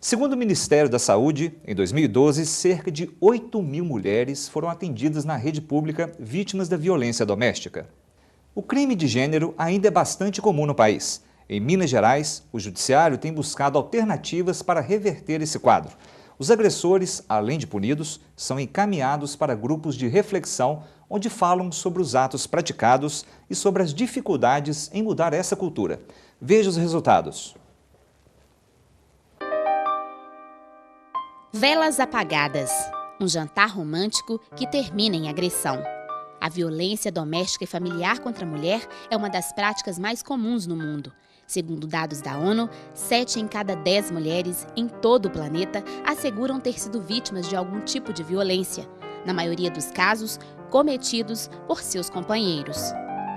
Segundo o Ministério da Saúde, em 2012, cerca de 8.000 mulheres foram atendidas na rede pública vítimas da violência doméstica. O crime de gênero ainda é bastante comum no país. Em Minas Gerais, o Judiciário tem buscado alternativas para reverter esse quadro. Os agressores, além de punidos, são encaminhados para grupos de reflexão onde falam sobre os atos praticados e sobre as dificuldades em mudar essa cultura. Veja os resultados. Velas apagadas. Um jantar romântico que termina em agressão. A violência doméstica e familiar contra a mulher é uma das práticas mais comuns no mundo. Segundo dados da ONU, 7 em cada 10 mulheres em todo o planeta asseguram ter sido vítimas de algum tipo de violência, na maioria dos casos, cometidos por seus companheiros.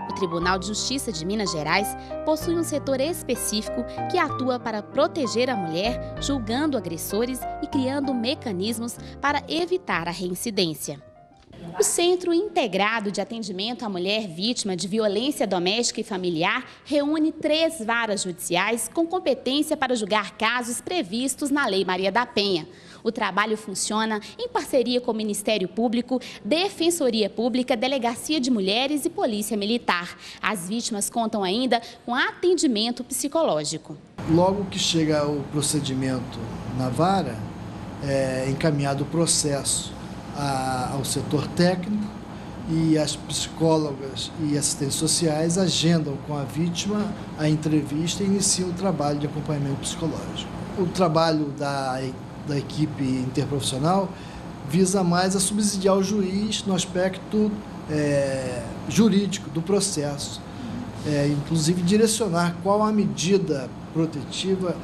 O Tribunal de Justiça de Minas Gerais possui um setor específico que atua para proteger a mulher, julgando agressores e criando mecanismos para evitar a reincidência. O Centro Integrado de Atendimento à Mulher Vítima de Violência Doméstica e Familiar reúne 3 varas judiciais com competência para julgar casos previstos na Lei Maria da Penha. O trabalho funciona em parceria com o Ministério Público, Defensoria Pública, Delegacia de Mulheres e Polícia Militar. As vítimas contam ainda com atendimento psicológico. Logo que chega o procedimento na vara, é encaminhado o processo ao setor técnico e as psicólogas e assistentes sociais agendam com a vítima a entrevista e iniciam o trabalho de acompanhamento psicológico. O trabalho da equipe interprofissional visa mais a subsidiar o juiz no aspecto jurídico do processo, inclusive direcionar qual a medida protetiva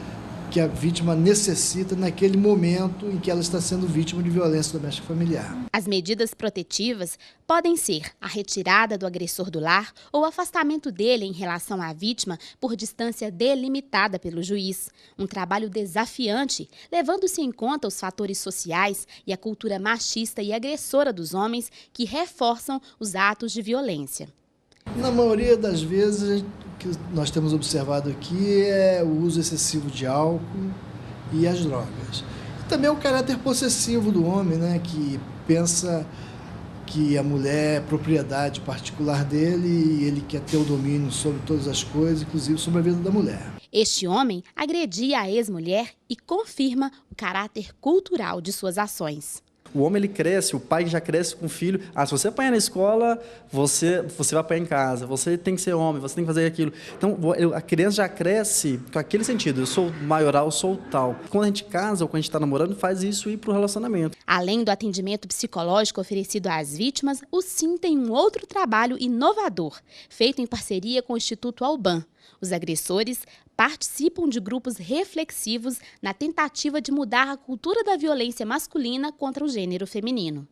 que a vítima necessita naquele momento em que ela está sendo vítima de violência doméstica familiar. As medidas protetivas podem ser a retirada do agressor do lar ou o afastamento dele em relação à vítima por distância delimitada pelo juiz. Um trabalho desafiante, levando-se em conta os fatores sociais e a cultura machista e agressora dos homens que reforçam os atos de violência. Na maioria das vezes, o que nós temos observado aqui é o uso excessivo de álcool e as drogas. Também o caráter possessivo do homem, né, que pensa que a mulher é propriedade particular dele e ele quer ter o domínio sobre todas as coisas, inclusive sobre a vida da mulher. Este homem agredia a ex-mulher e confirma o caráter cultural de suas ações. O homem ele cresce, o pai já cresce com o filho. Se você apanhar na escola, você vai apanhar em casa. Você tem que ser homem, você tem que fazer aquilo. Então, a criança já cresce com aquele sentido. Eu sou maioral, eu sou tal. Quando a gente casa ou quando a gente está namorando, faz isso ir para o relacionamento. Além do atendimento psicológico oferecido às vítimas, o SIM tem um outro trabalho inovador, feito em parceria com o Instituto Alban. Os agressores participam de grupos reflexivos na tentativa de mudar a cultura da violência masculina contra o gênero feminino.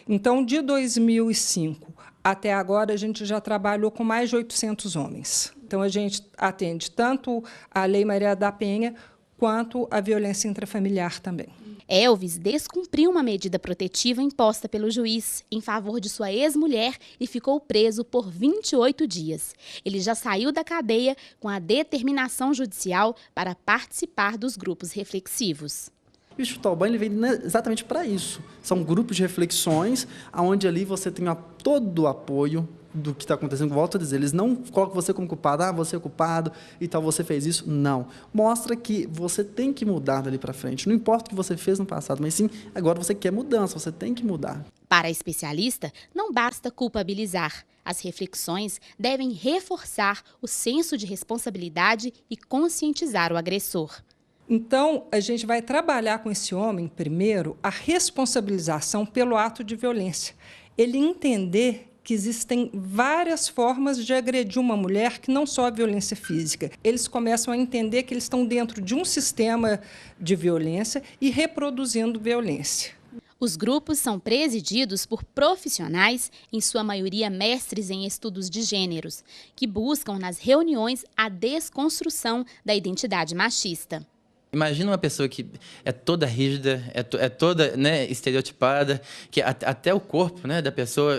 Então, de 2005 até agora, a gente já trabalhou com mais de 800 homens. Então, a gente atende tanto a Lei Maria da Penha quanto a violência intrafamiliar também. Elvis descumpriu uma medida protetiva imposta pelo juiz em favor de sua ex-mulher e ficou preso por 28 dias. Ele já saiu da cadeia com a determinação judicial para participar dos grupos reflexivos. O Instituto Alban ele vem exatamente para isso. São grupos de reflexões, onde ali você tem todo o apoio do que está acontecendo. Volto a dizer, eles não colocam você como culpado, você é culpado e tal, você fez isso. Não. Mostra que você tem que mudar dali para frente. Não importa o que você fez no passado, mas sim, agora você quer mudança, você tem que mudar. Para a especialista, não basta culpabilizar. As reflexões devem reforçar o senso de responsabilidade e conscientizar o agressor. Então, a gente vai trabalhar com esse homem, primeiro, a responsabilização pelo ato de violência. Ele entender que existem várias formas de agredir uma mulher, que não só a violência física. Eles começam a entender que eles estão dentro de um sistema de violência e reproduzindo violência. Os grupos são presididos por profissionais, em sua maioria mestres em estudos de gêneros, que buscam nas reuniões a desconstrução da identidade machista. Imagina uma pessoa que é toda rígida, é toda, né, estereotipada, que até o corpo, né, da pessoa,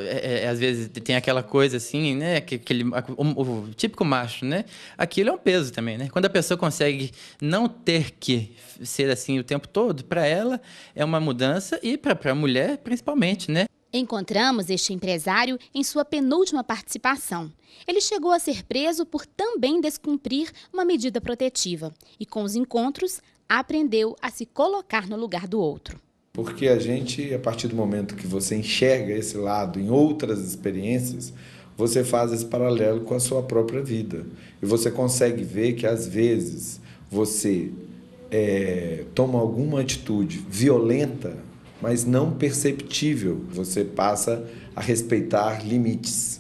às vezes tem aquela coisa assim, né, o típico macho, né? Aquilo é um peso também, né? Quando a pessoa consegue não ter que ser assim o tempo todo, para ela é uma mudança e para a mulher principalmente, né? Encontramos este empresário em sua penúltima participação. Ele chegou a ser preso por também descumprir uma medida protetiva e, com os encontros, aprendeu a se colocar no lugar do outro. Porque a gente, a partir do momento que você enxerga esse lado em outras experiências, você faz esse paralelo com a sua própria vida. E você consegue ver que, às vezes, você toma alguma atitude violenta, mas não perceptível. Você passa a respeitar limites.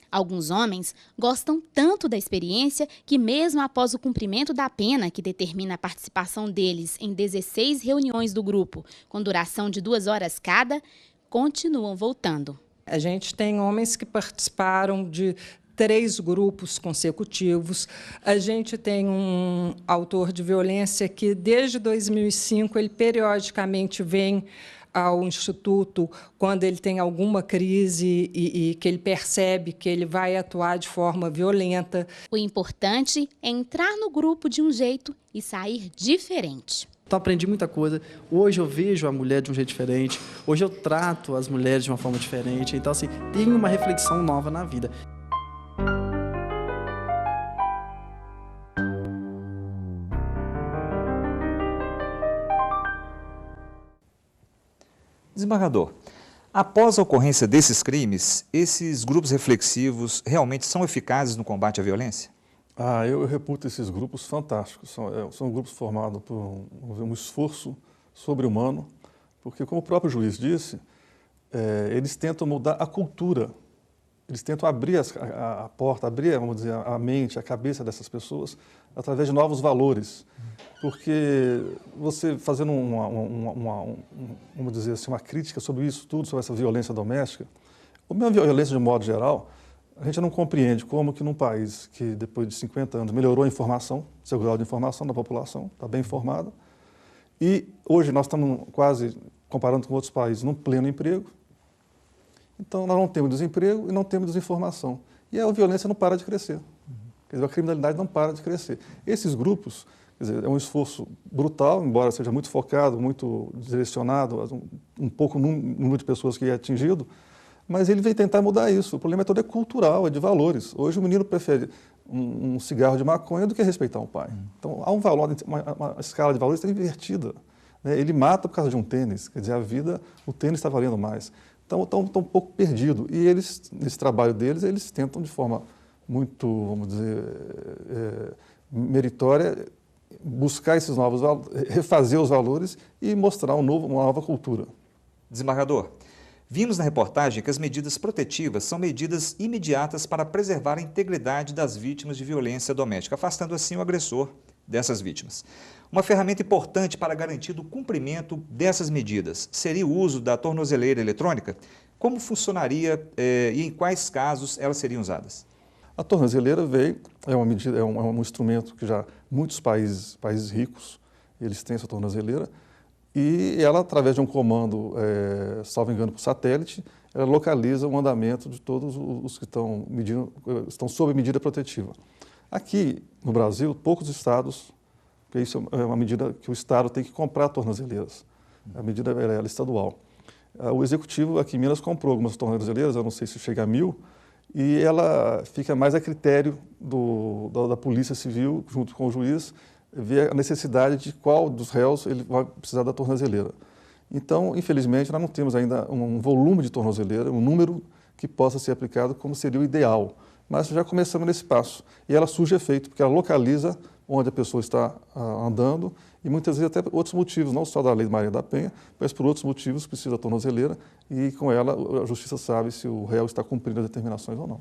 Alguns homens gostam tanto da experiência que, mesmo após o cumprimento da pena, que determina a participação deles em 16 reuniões do grupo, com duração de 2 horas cada, continuam voltando. A gente tem homens que participaram de 3 grupos consecutivos. A gente tem um autor de violência que, desde 2005, ele periodicamente vem ao Instituto quando ele tem alguma crise e que ele percebe que ele vai atuar de forma violenta. O importante é entrar no grupo de um jeito e sair diferente. Então, aprendi muita coisa. Hoje eu vejo a mulher de um jeito diferente. Hoje eu trato as mulheres de uma forma diferente. Então, assim, tem uma reflexão nova na vida. Desembargador, após a ocorrência desses crimes, esses grupos reflexivos realmente são eficazes no combate à violência? Eu reputo esses grupos fantásticos. São grupos formados por um esforço sobre-humano, porque, como o próprio juiz disse, eles tentam mudar a cultura. Eles tentam abrir a porta, abrir, vamos dizer, a mente, a cabeça dessas pessoas através de novos valores. Porque você fazendo vamos dizer assim, uma crítica sobre isso tudo, sobre essa violência doméstica, ou mesmo a violência de modo geral, a gente não compreende como que num país que depois de 50 anos melhorou a informação, seu grau de informação da população, está bem informada, e hoje nós estamos quase, comparando com outros países, num pleno emprego. Então, nós não temos desemprego e não temos desinformação. E a violência não para de crescer. Quer dizer, a criminalidade não para de crescer. Esses grupos, quer dizer, é um esforço brutal, embora seja muito focado, muito direcionado, um pouco número de pessoas que é atingido, mas ele vem tentar mudar isso. O problema todo é cultural, é de valores. Hoje o menino prefere um cigarro de maconha do que respeitar um pai. Então, há um valor, uma escala de valores invertida. Ele mata por causa de um tênis, quer dizer, a vida, o tênis está valendo mais. Então, estão um pouco perdidos. E eles, nesse trabalho deles, eles tentam de forma muito, vamos dizer, meritória, buscar esses novos valores, refazer os valores e mostrar uma nova cultura. Desembargador, vimos na reportagem que as medidas protetivas são medidas imediatas para preservar a integridade das vítimas de violência doméstica, afastando assim o agressor dessas vítimas. Uma ferramenta importante para garantir o cumprimento dessas medidas seria o uso da tornozeleira eletrônica? Como funcionaria e em quais casos elas seriam usadas? A tornozeleira é um instrumento que já muitos países ricos, eles têm essa tornozeleira, e ela, através de um comando, salvo engano, por satélite, ela localiza o andamento de todos os que estão sob medida protetiva. Aqui no Brasil, poucos estados, porque isso é uma medida que o Estado tem que comprar tornozeleiras. A medida é estadual. O Executivo aqui em Minas comprou algumas tornozeleiras, eu não sei se chega a 1.000, e ela fica mais a critério da Polícia Civil, junto com o juiz, ver a necessidade de qual dos réus ele vai precisar da tornozeleira. Então, infelizmente, nós não temos ainda um volume de tornozeleira, um número que possa ser aplicado como seria o ideal. Mas já começamos nesse passo. E ela surge efeito, porque ela localiza onde a pessoa está andando e muitas vezes até outros motivos, não só da Lei Maria da Penha, mas por outros motivos precisa da tornozeleira e com ela a justiça sabe se o réu está cumprindo as determinações ou não.